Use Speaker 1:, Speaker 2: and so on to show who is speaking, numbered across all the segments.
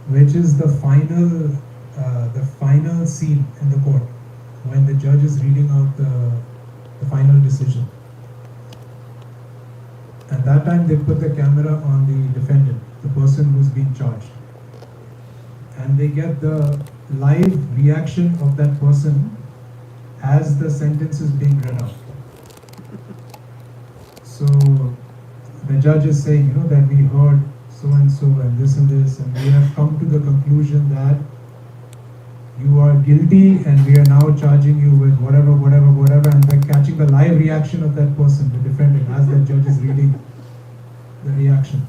Speaker 1: which is the final scene in the court when the judge is reading out the final decision. At that time, they put the camera on the defendant, the person who's being charged, and they get the live reaction of that person as the sentence is being read out. So the judge is saying, that we heard so and so and this, and we have come to the conclusion that you are guilty and we are now charging you with whatever, and they're catching the live reaction of that person, the defendant, as the judge is reading the reaction.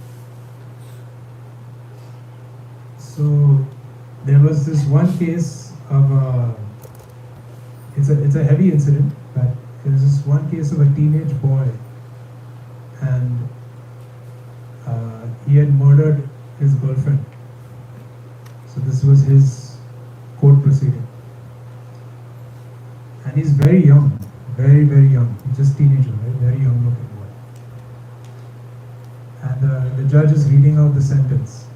Speaker 1: So there was this one case of it's a heavy incident, but there's this one case of a teenage boy, and he had murdered his girlfriend. So this was his court proceeding. And he's very young, very, very young. He's just teenager, right? Very young looking boy. And the judge is reading out the sentence.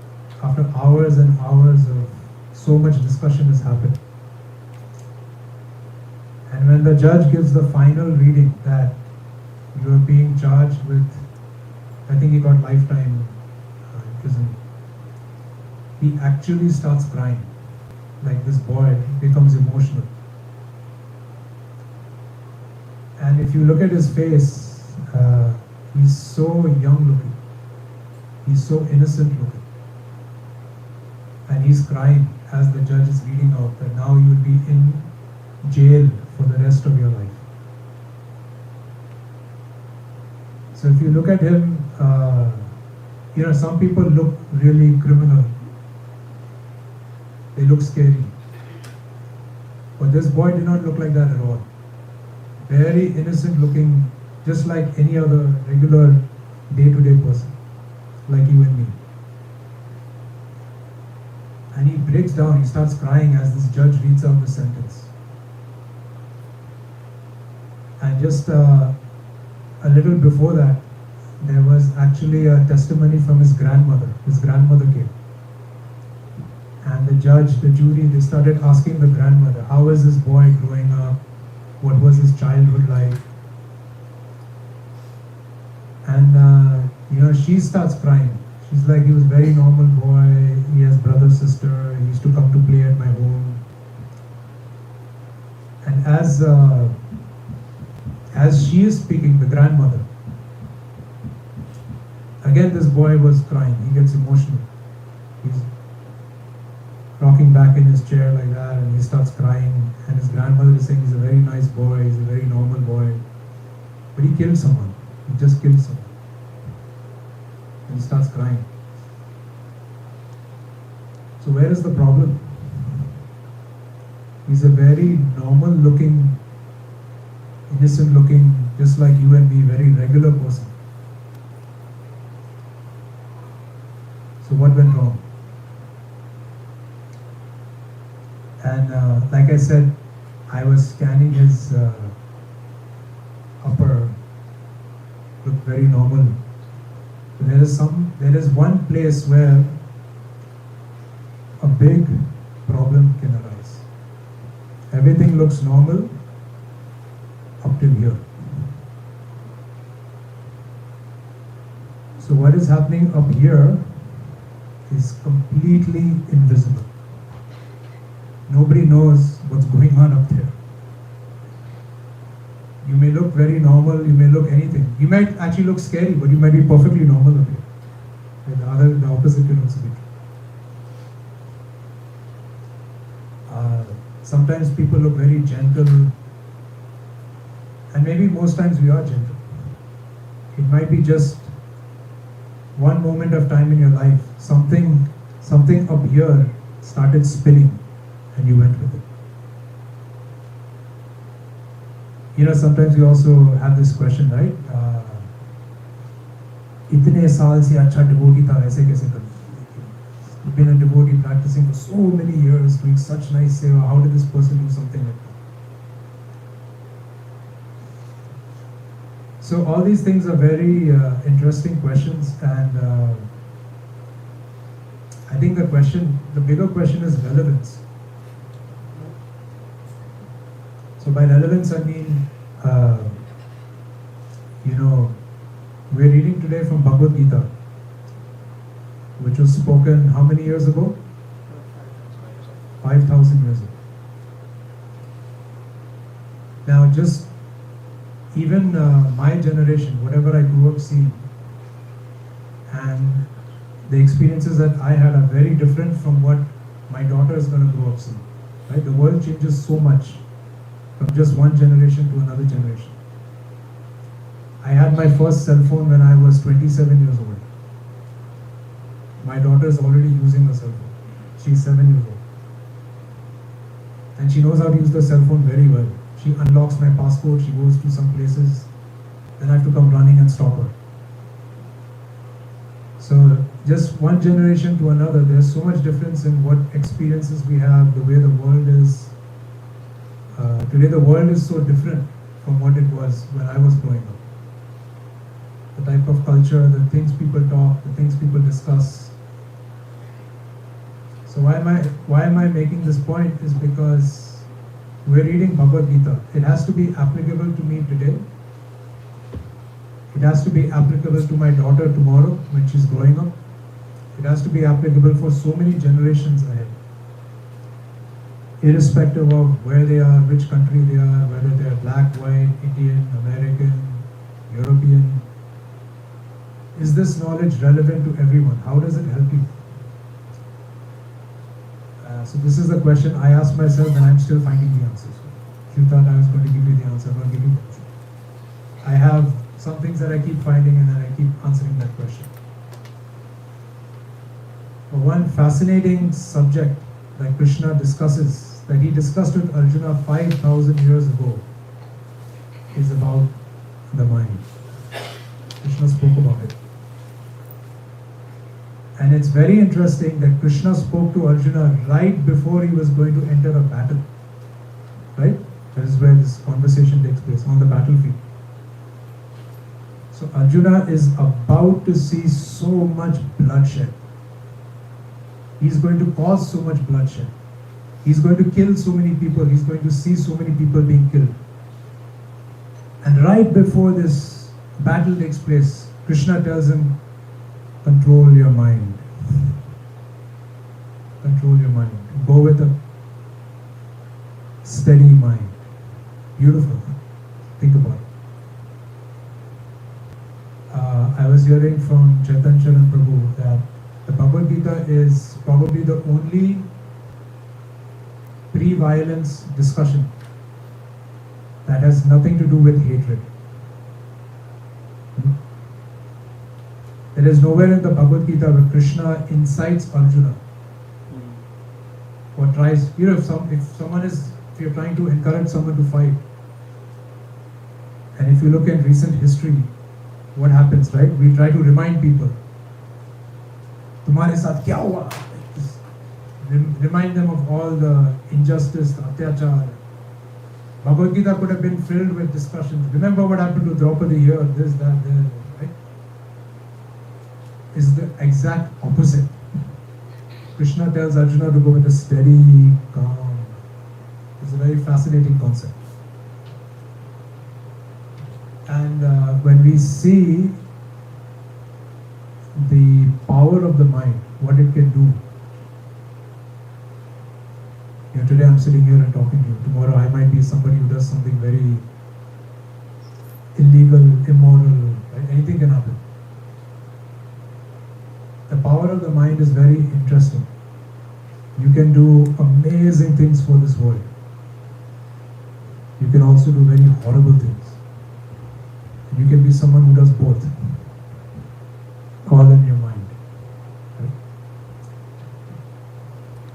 Speaker 1: After hours and hours of so much discussion has happened. And when the judge gives the final reading that you are being charged with, I think he got lifetime prison, he actually starts crying. Like this boy becomes emotional. And if you look at his face, he's so young looking. He's so innocent looking. And he's crying as the judge is reading out that now you'll be in jail for the rest of your life. So if you look at him, some people look really criminal. They look scary. But this boy did not look like that at all. Very innocent looking, just like any other regular day-to-day person, like you and me. And he breaks down, he starts crying as this judge reads out the sentence. And just a little before that, there was actually a testimony from his grandmother. His grandmother came. And the judge, the jury, they started asking the grandmother, how is this boy growing up? What was his childhood like? And, she starts crying. She's like, he was a very normal boy. He has brother, sister. He used to come to play at my home. And as she is speaking, the grandmother, again this boy was crying. He gets emotional. He's rocking back in his chair like that, and he starts crying. And his grandmother is saying he's a very nice boy, he's a very normal boy. But he killed someone. He just killed someone. And he starts crying. So where is the problem? He's a very normal looking, innocent looking, just like you and me, very regular person. So what went wrong? And like I said, I was scanning his upper, looked very normal. There is one place where a big problem can arise. Everything looks normal up till here. So what is happening up here is completely invisible. Nobody knows what's going on up there. You may look very normal, you may look anything. You might actually look scary, but you might be perfectly normal up here. And the opposite can also be true. Sometimes people look very gentle, and maybe most times we are gentle. It might be just one moment of time in your life, something up here started spinning and you went with it. Sometimes we also have this question, right? इतने साल से अच्छा devotee था, ऐसे कैसे कर? You've been a devotee practicing for so many years, doing such nice seva. How did this person do something like that? So all these things are very interesting questions, and I think the bigger question is relevance. So by relevance, I mean, we're reading today from Bhagavad Gita, which was spoken how many years ago? 5,000 years ago. Now, just even my generation, whatever I grew up seeing, and the experiences that I had are very different from what my daughter is going to grow up seeing. Right? The world changes so much from just one generation to another generation. I had my first cell phone when I was 27 years old. My daughter is already using a cell phone. She's 7 years old. And she knows how to use the cell phone very well. She unlocks my passport, she goes to some places, then I have to come running and stop her. So just one generation to another, there's so much difference in what experiences we have, the way the world is. Today the world is so different from what it was when I was growing up. The type of culture, the things people talk, the things people discuss. So why am I making this point is because we're reading Bhagavad Gita. It has to be applicable to me today. It has to be applicable to my daughter tomorrow when she's growing up. It has to be applicable for so many generations ahead. Irrespective of where they are, which country they are, whether they're black, white, Indian, American, European. Is this knowledge relevant to everyone? How does it help you? So this is the question I ask myself and I'm still finding the answers. If you thought I was going to give you the answer, I'm going to give you the answer. I have some things that I keep finding and then I keep answering that question. But one fascinating subject that Krishna discusses, that he discussed with Arjuna 5,000 years ago, is about the mind. Krishna spoke about it. And it's very interesting that Krishna spoke to Arjuna right before he was going to enter a battle. Right? That is where this conversation takes place, on the battlefield. So Arjuna is about to see so much bloodshed. He's going to cause so much bloodshed. He's going to kill so many people. He's going to see so many people being killed. And right before this battle takes place, Krishna tells him, control your mind. Control your mind. Go with a steady mind. Beautiful. Think about it. I was hearing from Chaitanya Charan Prabhu that the Bhagavad Gita is probably the only pre-violence discussion that has nothing to do with hatred. There is nowhere in the Bhagavad Gita where Krishna incites Arjuna or tries, if you're trying to encourage someone to fight, and if you look at recent history, what happens, right? We try to remind people, तुम्हारे साथ क्या हुआ? Remind them of all the injustice, the atyachar. Bhagavad Gita could have been filled with discussions. Remember what happened to Draupadi here, this, that, there, right? Is the exact opposite. Krishna tells Arjuna to go with a steady, calm. It's a very fascinating concept. And when we see the power of the mind, what it can do. Today I'm sitting here and talking to you. Tomorrow I might be somebody who does something very illegal, immoral, right? Anything can happen. The power of the mind is very interesting. You can do amazing things for this world. You can also do very horrible things. You can be someone who does both. All in your mind. Right?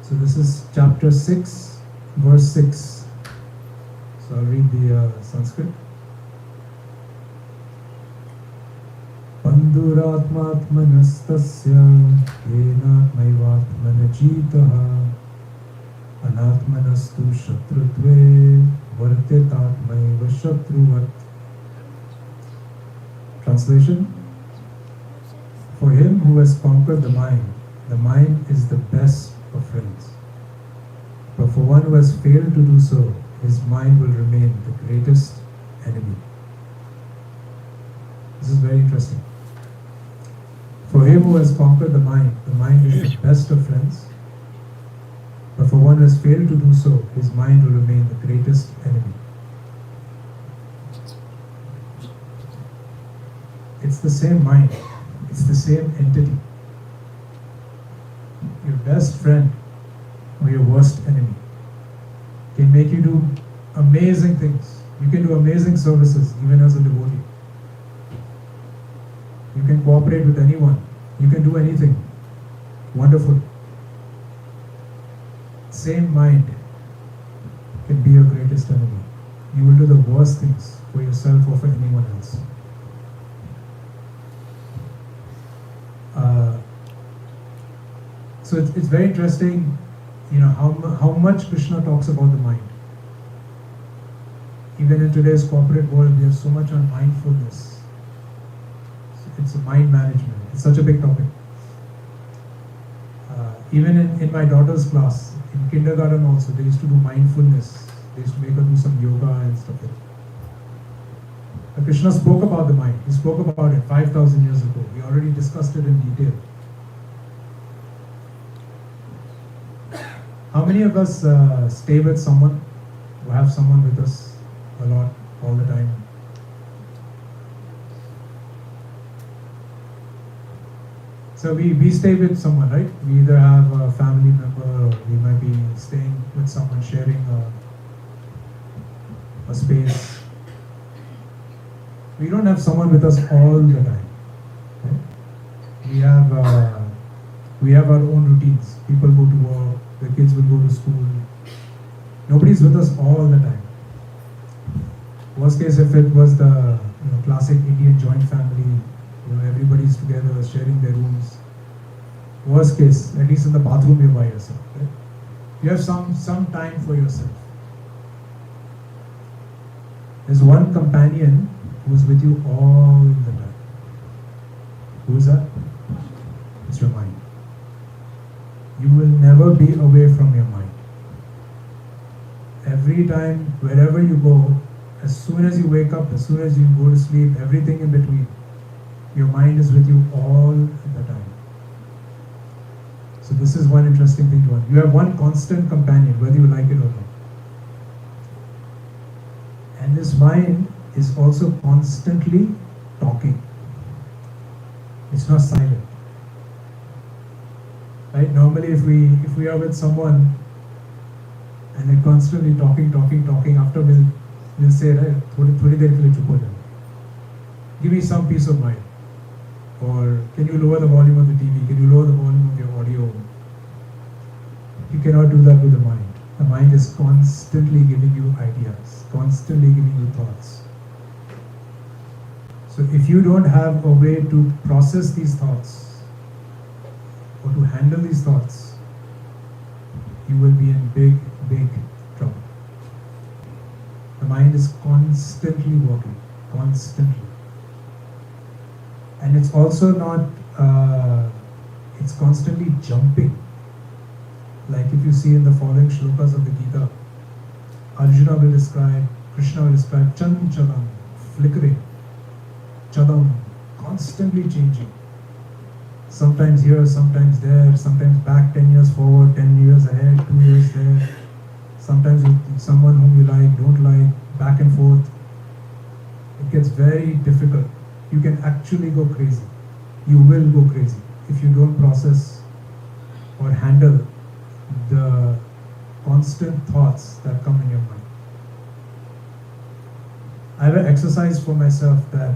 Speaker 1: So this is chapter 6, verse 6. So I'll read the Sanskrit. Panduratmatmanastasya yenatmaivatmanajitaha anatmanastu shatrutve vartetatmaiva shatruvat. Translation: for him who has conquered the mind The mind is the best of friends. But for one who has failed to do so, his mind will remain the greatest enemy. This is very interesting. For him who has conquered the mind is the best of friends. But for one who has failed to do so, his mind will remain the greatest enemy. It's the same mind. It's the same entity. Your best friend or your worst enemy can make you do amazing things. You can do amazing services even as a devotee. You can cooperate with anyone. You can do anything. Wonderful. Same mind can be your greatest enemy. You will do the worst things for yourself or for anyone else. So it's very interesting, how much Krishna talks about the mind. Even in today's corporate world, we have so much on mindfulness. It's a mind management. It's such a big topic. Even in my daughter's class, in kindergarten also, they used to do mindfulness. They used to make her do some yoga and stuff like that. But Krishna spoke about the mind. He spoke about it 5,000 years ago. We already discussed it in detail. How many of us stay with someone, or have someone with us a lot, all the time? So we stay with someone, right? We either have a family member, or we might be staying with someone, sharing a space. We don't have someone with us all the time. Right? We have our own routines. People go to work, the kids will go to school. Nobody's with us all the time. Worst case, if it was the classic Indian joint family, everybody's together, sharing their rooms. Worst case, at least in the bathroom you're by yourself. Right? You have some time for yourself. There's one companion who's with you all the time. Who is that? It's your mind. You will never be away from your mind. Every time, wherever you go, as soon as you wake up, as soon as you go to sleep, everything in between, your mind is with you all the time. So this is one interesting thing to learn. You have one constant companion, whether you like it or not. And this mind is also constantly talking. It's not silent. Right? Normally if we are with someone and they're constantly talking, after we'll say, right, थोड़ी देर के लिए चुप हो जाओ. Give me some peace of mind. Or can you lower the volume of the TV? Can you lower the volume of your audio? You cannot do that with the mind. The mind is constantly giving you ideas, constantly giving you thoughts. So if you don't have a way to process these thoughts or to handle these thoughts, you will be in big, big trouble. The mind is constantly working, constantly. And it's also not, it's constantly jumping. Like if you see in the following shlokas of the Gita, Arjuna will describe, Krishna will describe Chanchalam, flickering, Chadam, constantly changing. Sometimes here, sometimes there, sometimes back 10 years forward, 10 years ahead, 2 years there. Sometimes with someone whom you like, don't like, back and forth. It gets very difficult. You can actually go crazy. You will go crazy if you don't process or handle the constant thoughts that come in your mind. I have an exercise for myself that,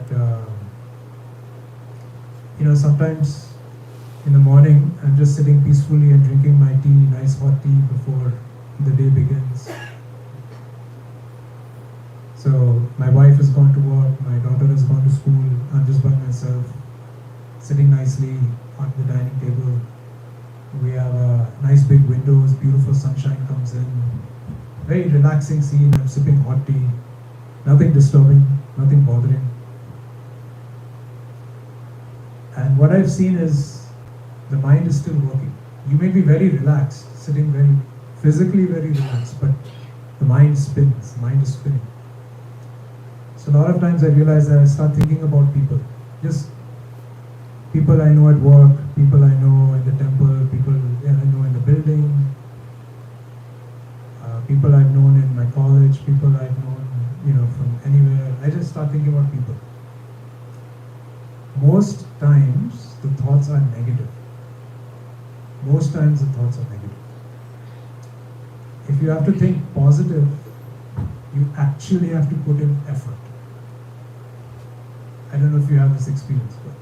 Speaker 1: sometimes in the morning I'm just sitting peacefully and drinking my tea, nice hot tea before the day begins. So my wife has gone to work, my daughter has gone to school, I'm just by myself, sitting nicely on the dining table. We have nice big windows, beautiful sunshine comes in. Very relaxing scene, I'm sipping hot tea. Nothing disturbing, nothing bothering. And what I've seen is The mind is still working. You may be very relaxed, sitting very physically very relaxed, but the mind spins. The mind is spinning. So a lot of times I realize that I start thinking about people. Just people I know at work, people I know in the temple, people I know in the building, people I've known in my college, people I've known, from anywhere. I just start thinking about people. Most times the thoughts are negative. Most times the thoughts are negative. If you have to think positive, you actually have to put in effort. I don't know if you have this experience, but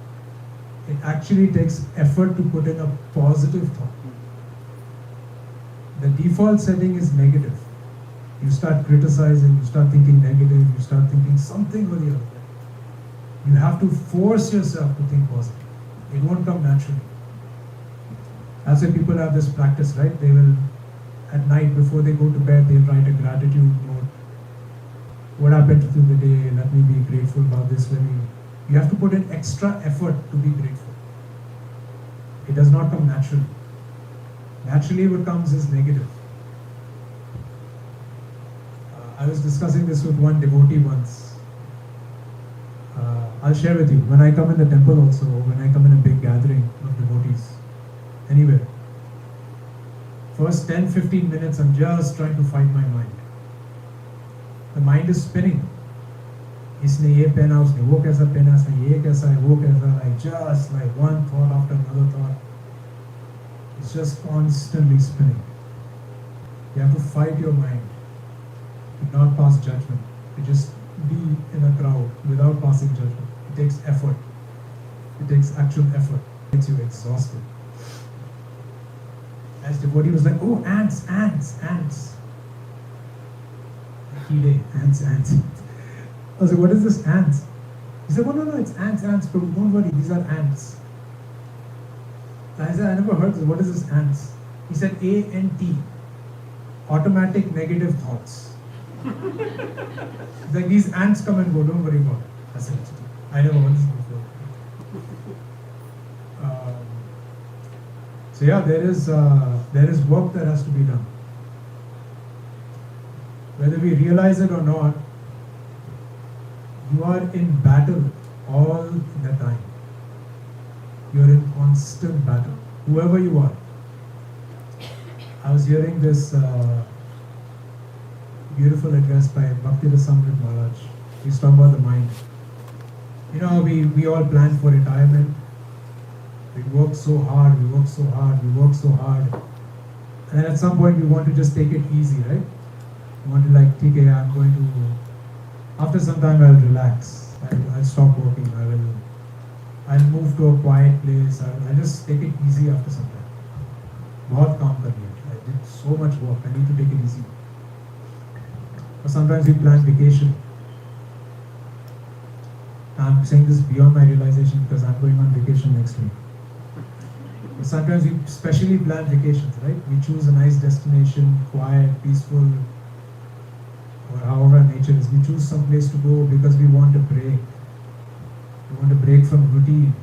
Speaker 1: it actually takes effort to put in a positive thought. The default setting is negative. You start criticizing, you start thinking negative, you start thinking something or the other. You have to force yourself to think positive. It won't come naturally. That's why people have this practice, right? They will, at night before they go to bed, they'll write a gratitude note. What happened through the day? Let me be grateful about this. You have to put in extra effort to be grateful. It does not come naturally. Naturally, what comes is negative. I was discussing this with one devotee once. I'll share with you. When I come in the temple also, when I come in a big gathering of devotees, anywhere, first 10-15 minutes I'm just trying to fight my mind. The mind is spinning. इसने ये पहना, उसने वो कैसा पहना, इसने ये कैसा है, वो कैसा है, just like one thought after another thought. It's just constantly spinning. You have to fight your mind. To not pass judgment. To just be in a crowd without passing judgment. It takes effort. It takes actual effort. It makes you exhausted. As devotee was like, oh, ants, ants, ants. Ants, ants. I was like, what is this ants? He said, oh, no, it's ants, ants, but don't worry, these are ants. I said, I never heard this. What is this ants? He said, A-N-T. Automatic negative thoughts. Like these ants come and go, don't worry about it. I said, I never heard this before. So yeah, there is work that has to be done. Whether we realize it or not, you are in battle all the time. You're in constant battle, whoever you are. I was hearing this beautiful address by Bhakti-Rasamrit Maharaj. He's talking about the mind. We all plan for retirement. We work so hard, and then at some point we want to just take it easy, right? We want to okay, I'm going to, after some time I'll relax. I'll stop working. I'll move to a quiet place. I'll just take it easy after some time. बहुत काम कर लिया. I did so much work. I need to take it easy. Or sometimes we plan vacation. I'm saying this beyond my realization because I'm going on vacation next week. But sometimes we specially plan vacations, right? We choose a nice destination, quiet, peaceful, or however nature is. We choose some place to go because we want a break. We want a break from routine.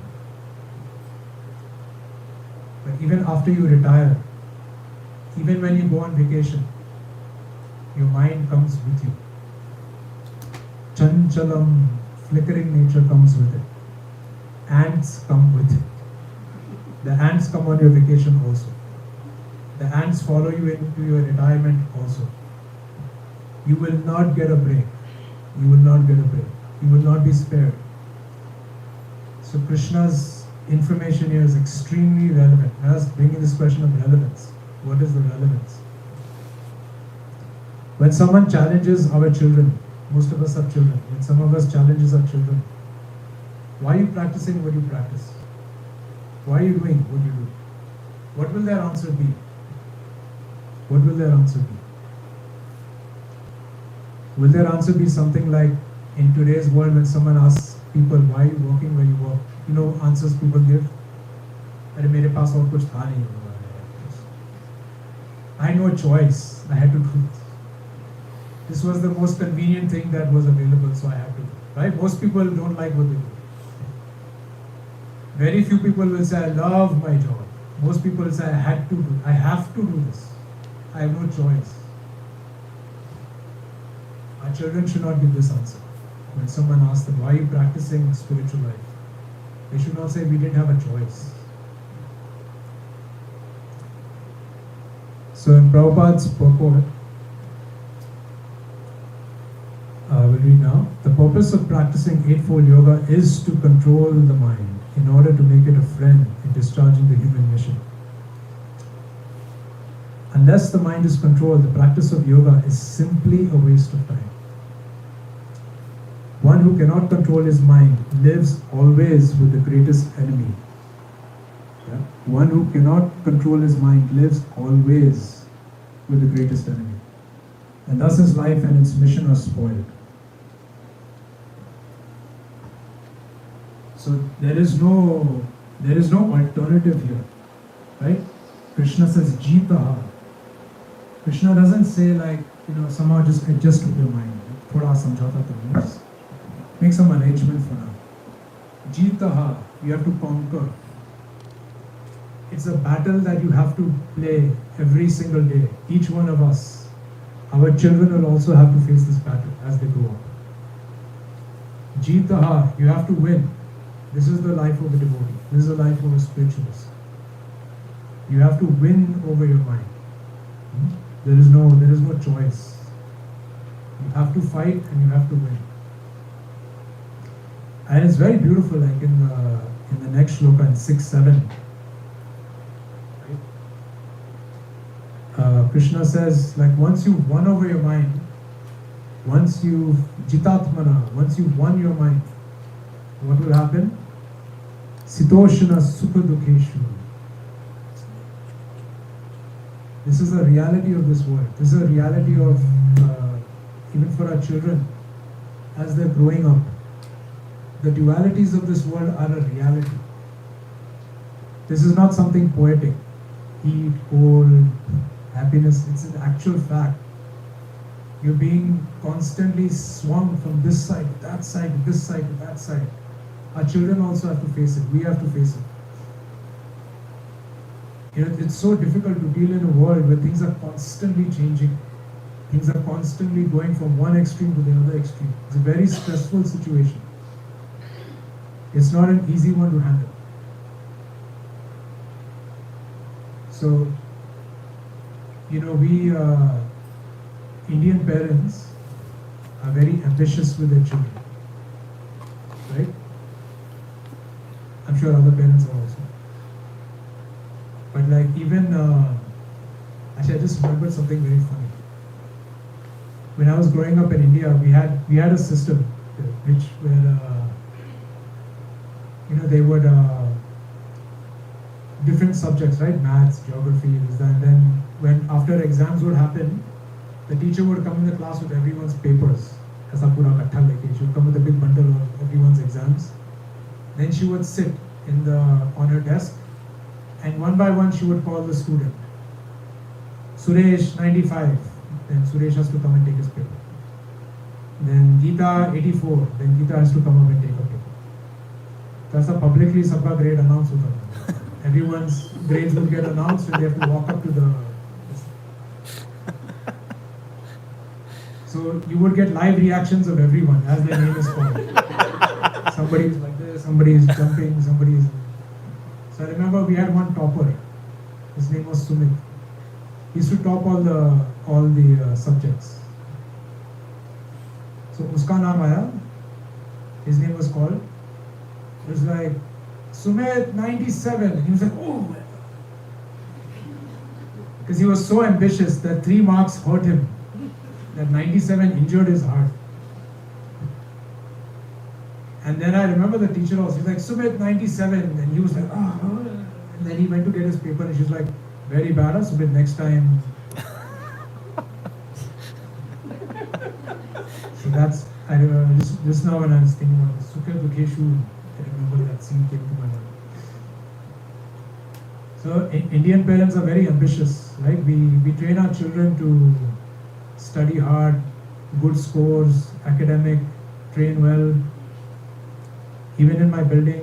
Speaker 1: But even after you retire, even when you go on vacation, your mind comes with you. Chanchalam, flickering nature comes with it. Ants come with it. The ants come on your vacation also. The ants follow you into your retirement also. You will not get a break. You will not get a break. You will not be spared. So Krishna's information here is extremely relevant. I was bringing this question of relevance. What is the relevance? When someone challenges our children, most of us have children, when some of us challenges our children, why are you practicing what you practice? Why are you doing what you do? What will their answer be? What will their answer be? Will their answer be something like, in today's world when someone asks people, why are you working where you work? Answers people give. अरे मेरे पास और कुछ था नहीं. I had no choice. I had to do it. This was the most convenient thing that was available, so I had to do it. Right? Most people don't like what they do. Very few people will say, I love my job. Most people say, I have to do this. I have no choice. Our children should not give this answer. When someone asks them, why are you practicing spiritual life? They should not say, we didn't have a choice. So in Prabhupada's purport, we'll read now. The purpose of practicing Eightfold Yoga is to control the mind in order to make it a friend in discharging the human mission. Unless the mind is controlled, the practice of yoga is simply a waste of time. One who cannot control his mind lives always with the greatest enemy. Yeah? One who cannot control his mind lives always with the greatest enemy. And thus his life and its mission are spoiled. So there is no alternative here. Right? Krishna says, Jitaha. Krishna doesn't say like, somehow just adjust with your mind. Thoda samjhauta karo. Make some arrangement for now. Jitaha, you have to conquer. It's a battle that you have to play every single day. Each one of us. Our children will also have to face this battle as they grow up. Jitaha, you have to win. This is the life of a devotee. This is the life of a spiritualist. You have to win over your mind. There is no choice. You have to fight and you have to win. And it's very beautiful, like in the next shloka in 6-7. Right? Krishna says, like once you've won over your mind, once you've jitatmana, once you've won your mind, what will happen? Sitoshana sukha dukheshu. This is the reality of this world. This is a reality of, even for our children, as they're growing up. The dualities of this world are a reality. This is not something poetic. Heat, cold, happiness. It's an actual fact. You're being constantly swung from this side to that side, to this side to that side. Our children also have to face it. We have to face it. It's so difficult to deal in a world where things are constantly changing. Things are constantly going from one extreme to the other extreme. It's a very stressful situation. It's not an easy one to handle. So, we Indian parents are very ambitious with their children. Right? I'm sure other parents are also. But like even, actually I just remembered something very funny. When I was growing up in India, we had a system which where they would different subjects, right? Maths, geography, this, that. And then when after exams would happen, the teacher would come in the class with everyone's papers. She would come with a big bundle of everyone's exams. Then she would sit on her desk, and one by one she would call the student. Suresh 95. Then Suresh has to come and take his paper. Then Geeta 84. Then Geeta has to come up and take a paper. That's how publicly sabka grade announced hota tha. Everyone's grades will get announced and they have to walk up to the. So you would get live reactions of everyone as their name is called. Somebody is like this, somebody is jumping, somebody is. So I remember we had one topper. His name was Sumit. He used to top all the subjects. So uska naam aaya. His name was called. It was like Sumit 97. And he was like, oh. Because he was so ambitious that 3 marks hurt him. That 97 injured his heart. And then I remember the teacher also, he was like, Sumit 97. And he was like, oh. And then he went to get his paper and she was like, very bad, Sumit, next time. So that's, I remember, just now when I was thinking about Sukha Dukheshu, I remember that scene came to my mind. So Indian parents are very ambitious, right? We train our children to study hard, good scores, academic, train well. Even in my building,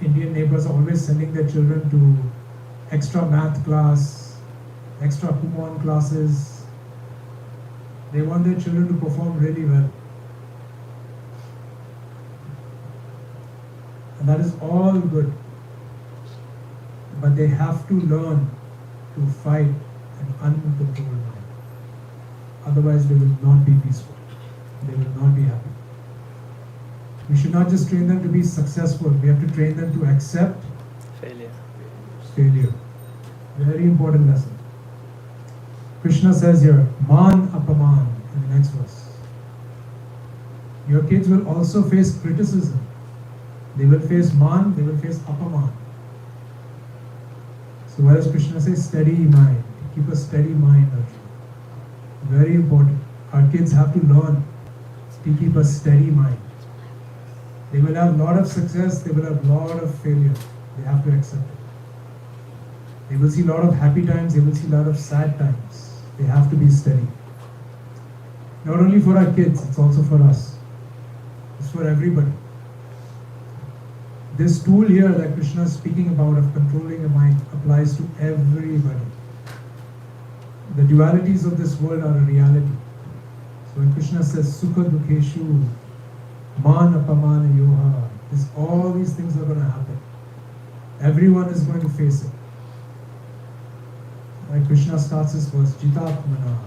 Speaker 1: Indian neighbors are always sending their children to extra math class, extra Kumon classes. They want their children to perform really well. And that is all good. But they have to learn to fight an uncontrolled mind. Otherwise, they will not be peaceful. They will not be happy. We should not just train them to be successful. We have to train them to accept failure. Very important lesson. Krishna says here, man apaman, in the next verse. Your kids will also face criticism. They will face man, they will face apaman. So what does Krishna say? Steady mind. Keep a steady mind, Arjuna. Very important. Our kids have to learn to keep a steady mind. They will have a lot of success, they will have a lot of failure. They have to accept it. They will see a lot of happy times, they will see a lot of sad times. They have to be steady. Not only for our kids, it's also for us. It's for everybody. This tool here that Krishna is speaking about of controlling the mind applies to everybody. The dualities of this world are a reality. So when Krishna says Sukha Dukheshu, Man Apamana Yoha, all these things are going to happen. Everyone is going to face it. Like Krishna starts his verse, Jitatmana,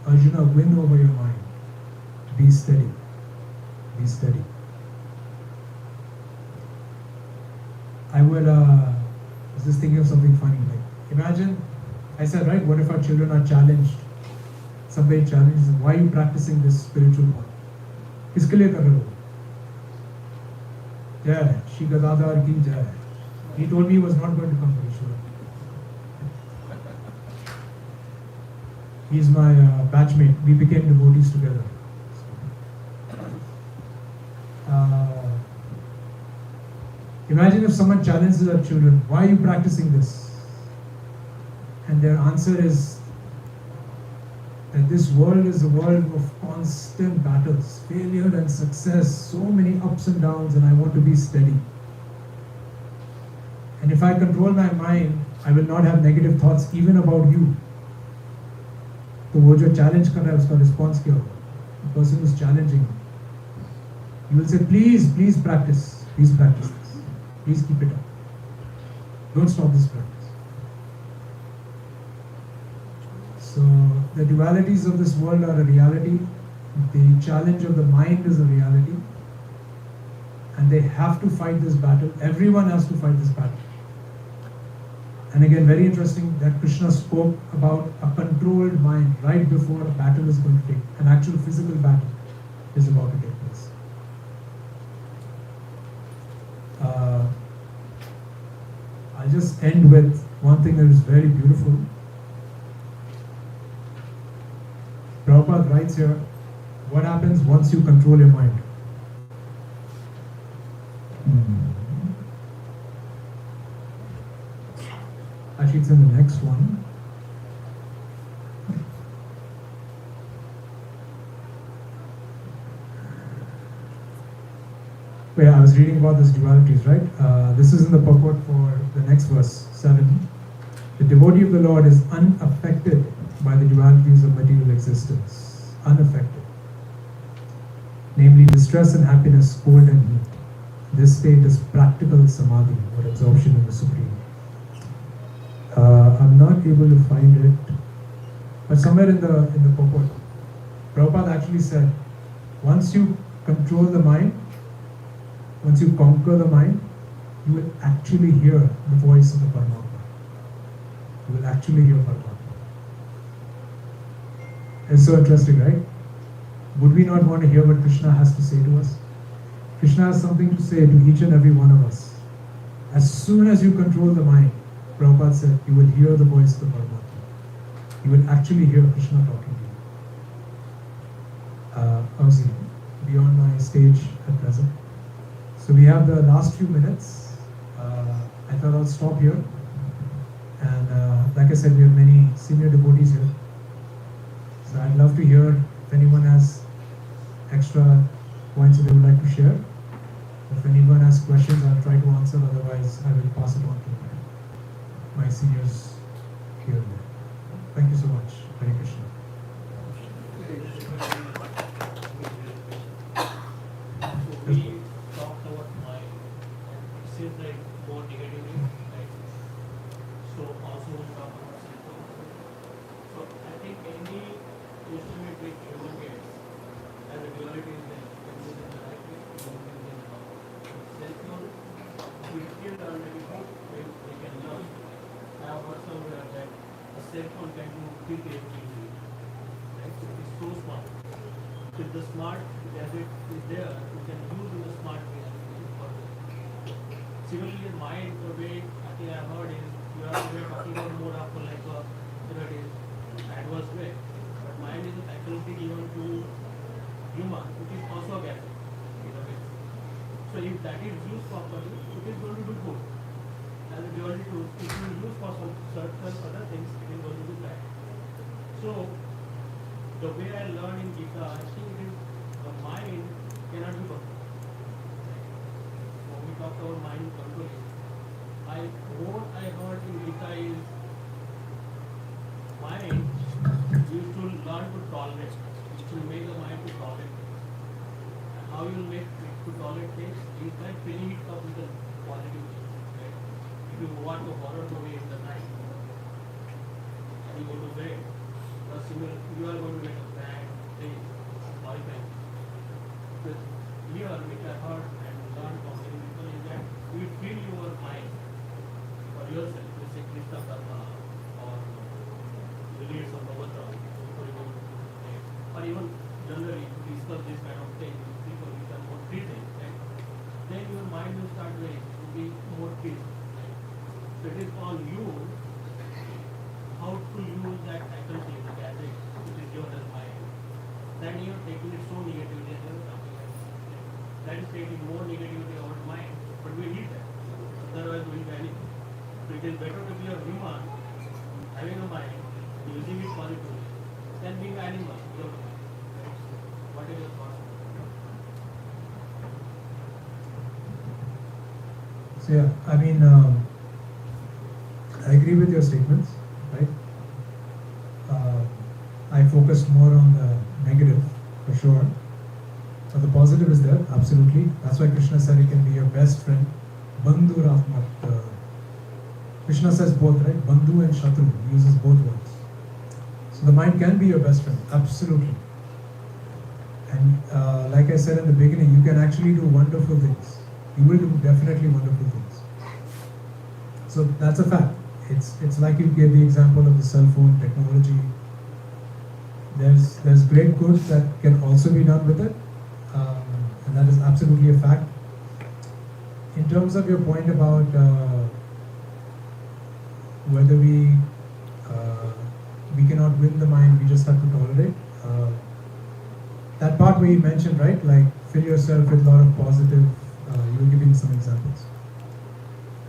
Speaker 1: Arjuna, win over your mind. Be steady. Be steady. I was just thinking of something funny. Like, imagine, I said, right, what if our children are challenged? Somebody challenges them, why are you practicing this spiritual path? किसके लिए कर रहे हो? Jai, Shri Gadadhar ki Jai. He told me he was not going to come to Ishwar. He's my batchmate. We became devotees together. Imagine if someone challenges our children, why are you practicing this? And their answer is that this world is a world of constant battles, failure and success, so many ups and downs, and I want to be steady. And if I control my mind, I will not have negative thoughts even about you. तो वो जो challenge कर रहा है उसका response क्या होगा? The person who is challenging, you will say, please practice this. Please keep it up. Don't stop this practice. So the dualities of this world are a reality. The challenge of the mind is a reality. And they have to fight this battle. Everyone has to fight this battle. And again, very interesting that Krishna spoke about a controlled mind right before a battle is going to take. An actual physical battle is about to take place. I'll just end with one thing that is very beautiful. Prabhupada writes here, what happens once you control your mind? Actually, it's in the next one. Yeah, I was reading about these dualities, right? This is in the purport for the next verse, 7. The devotee of the Lord is unaffected by the dualities of material existence. Unaffected. Namely, distress and happiness, cold and heat. This state is practical samadhi, or absorption in the Supreme. I'm not able to find it, but somewhere in the purport, Prabhupada actually said, once you control the mind, once you conquer the mind, you will actually hear the voice of the Paramatma. You will actually hear Paramatma. It's so interesting, right? Would we not want to hear what Krishna has to say to us? Krishna has something to say to each and every one of us. As soon as you control the mind, Prabhupada said, you will hear the voice of the Paramatma. You will actually hear Krishna talking to you. Obviously, beyond my stage at present. So we have the last few minutes. I thought I'll stop here. And like I said, we have many senior devotees here. So I'd love to hear if anyone has extra points that they would like to share. If anyone has questions, I'll try to answer. Otherwise, I will pass it on to you. my seniors here and there. Thank you so much. Hare Krishna.
Speaker 2: So we talked about mind, and it seems like more negatively, right? So also we talk about self. So I think any instrument which human gets, and the duality is there, can use in the right way, can use in the wrong way. Self-knowledge, we still already know when we can learn. I have heard somewhere that a cell phone can do big everything, right? So it is so smart. If the smart gadget is there, you can use in the smart way and use it further. Similarly, your mind, the way I think I heard is you are talking about more of like a it is adverse way. But mind is a faculty given to human, which is also a gadget in a way. So if that is used properly, it is going to do good. And the duality tools, if you use for some certain other things, it is going to do bad. So the way I learned in Gita, I think it is the mind cannot be controlled. When we talk about mind controlling, what I heard in Gita is mind used to learn to tolerate. It will make the mind to tolerate things. And how you will make it to tolerate things is by filling it up with a positive thing. Right? If you watch a horror movie in the night and you go to bed, similar, you are going to get a bad day, horrifying. But here, which I heard and learned from many people is that you fill your mind for yourself, you say Krishna Dharma or release of Bhagavata before you go to bed. Or even generally to discuss this kind of thing with people which are more treating, right? Then your mind will start to be more peaceful. Right? So it is on you how to use that faculty, the gadget, which is your mind. Then you are taking it so negatively and you're talking like that is taking more negativity over mind, but we need that. Otherwise we will be anything. So it is better to be a human, having a mind, using it positively, than being an animal without a mind. What is your thoughts?
Speaker 1: So yeah, I mean, I agree with your statements, right? I focused more on the negative, for sure. But the positive is there, absolutely. That's why Krishna said he can be your best friend. Bandhu Rahmat. Krishna says both, right? Bandhu and Shatru. He uses both words. So the mind can be your best friend, absolutely. And like I said in the beginning, you can actually do wonderful things. You will do definitely wonderful things. So that's a fact. It's like you gave the example of the cell phone technology. There's great good that can also be done with it, and that is absolutely a fact. In terms of your point about whether we cannot win the mind, we just have to tolerate. That part where you mentioned, right, like fill yourself with a lot of positive, you were giving some examples.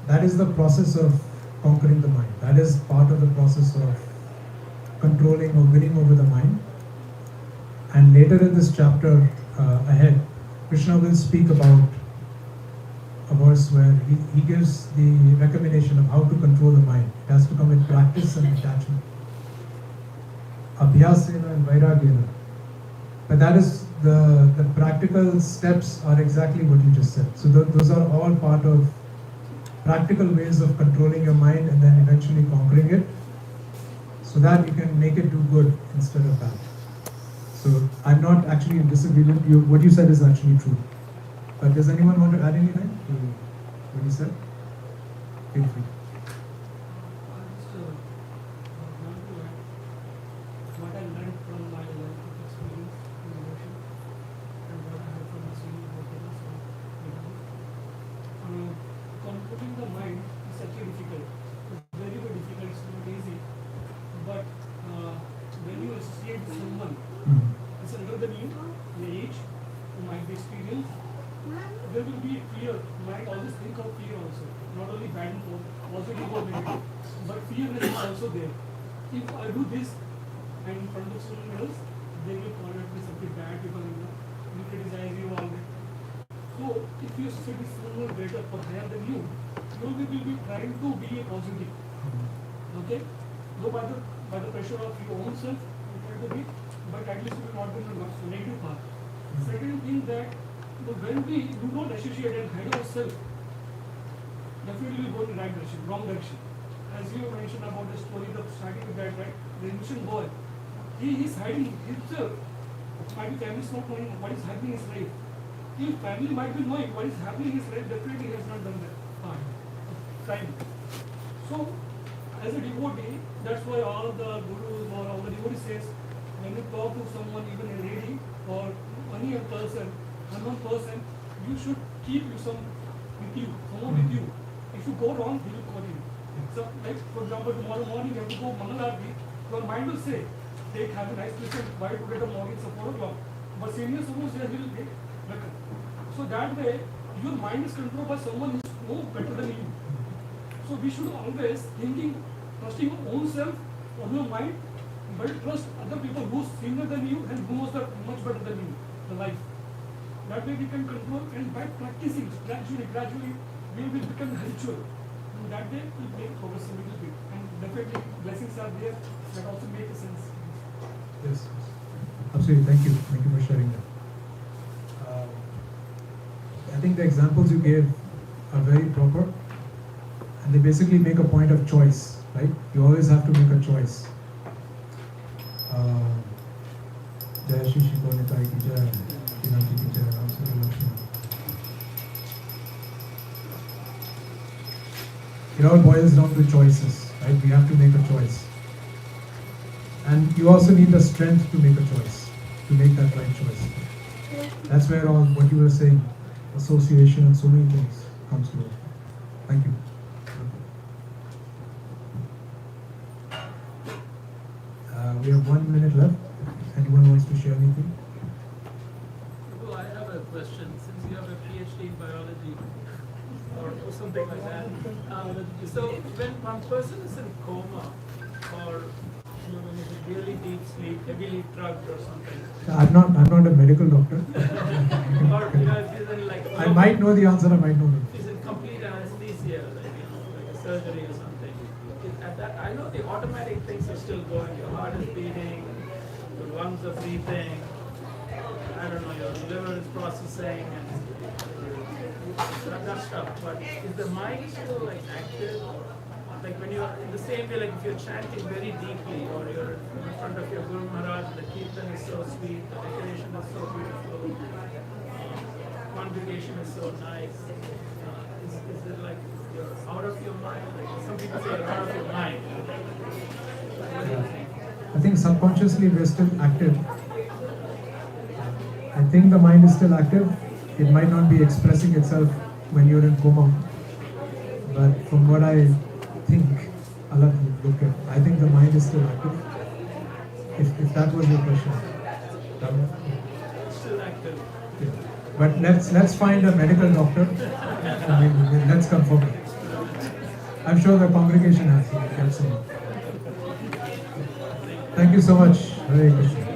Speaker 1: That is the process of conquering the mind. That is part of the process of controlling or winning over the mind. And later in this chapter ahead, Krishna will speak about a verse where he gives the recommendation of how to control the mind. It has to come with practice and detachment. Abhyasena and Vairagyena. But that is the practical steps are exactly what you just said. So those are all part of practical ways of controlling your mind and then eventually conquering it, so that you can make it do good instead of bad. So I'm not actually in disagreement. What you said is actually true. But does anyone want to add anything to what you said? Feel free.
Speaker 3: What I learned from my life experience in devotion and what I have from the senior devotees controlling the mind is actually difficult. It's very, very difficult. It's not easy. But when you associate someone, it's under the new age, who might be experienced, there will be fear. Might always think of fear also. Not only bad and positive or negative, but fearness is also there. If I do this and in front of someone else, they will call it be something bad because you criticize you all that. So if you associate with someone better or higher than you will be trying to be a positive. okay, go by the pressure of your own self, you try to be, but at least you will not be in the negative path. Second thing that when we do not associate and hide ourselves, definitely we go in the right direction, wrong direction. As you mentioned about the story, the starting with that, right? The innocent boy, he is hiding himself. Might be family is not knowing what is happening in his life. If family might be knowing what is happening in his life, definitely he has not done that part. Crime. So, as a devotee, that's why all the gurus or all the devotees says, when you talk to someone, even a lady or any other person, unknown person, you should keep someone with you. If you go wrong, he will call you. So, like for example, tomorrow morning you have to go Mangalarti, your mind will say, take, have a nice listen, why today the morning is 4 o'clock. But senior supposed he will take better. So that way, your mind is controlled by someone who is no better than you. So we should always trusting your own self, on your mind, but trust other people who are senior than you and who knows much better than you, the life. That way we can control, and by practicing gradually, we will become habitual. And that way we make progress a little bit. And definitely blessings are there that also make a sense.
Speaker 1: Yes, absolutely. Thank you. Thank you for sharing that. I think the examples you gave are very proper, and they basically make a point of choice, right? You always have to make a choice. Jai Shri Shri Gonitai ki jai, Pinaki ki jai, Ram Sri Lakshmi. It all boils down to choices, right? We have to make a choice. And you also need the strength to make a choice, to make that right choice. That's where all what you were saying, association and so many things comes to it. Thank you. We have 1 minute left. Anyone wants to share anything?
Speaker 4: Well, I have a question. Since you have a PhD in biology or something like that, so when one person is in coma or when he's in really deep sleep, heavily drugged or something,
Speaker 1: I'm not a medical doctor.
Speaker 4: or if he's in like
Speaker 1: I might know the answer. I might know it.
Speaker 4: he's in complete anesthesia, like a surgery or something. At that, I know the automatic things are still going. Your heart is beating, your lungs are breathing. I don't know, your liver is processing and that stuff. But is the mind still like active? Like when you're in the same way, like if you're chanting very deeply, or you're in front of your Guru Maharaj, the kirtan is so sweet, the decoration is so beautiful, congregation is so nice. Is it like you're out of your mind? Like some people say you're out of your mind. What do you think?
Speaker 1: I think subconsciously we're still active. I think the mind is still active. It might not be expressing itself when you're in coma, but from what I think, I'll have to look at. I think the mind is still active. If that was your question.
Speaker 4: Still active.
Speaker 1: Yeah. But let's find a medical doctor. Let's confirm it. I'm sure the congregation has some. Thank you so much. Hare Krishna.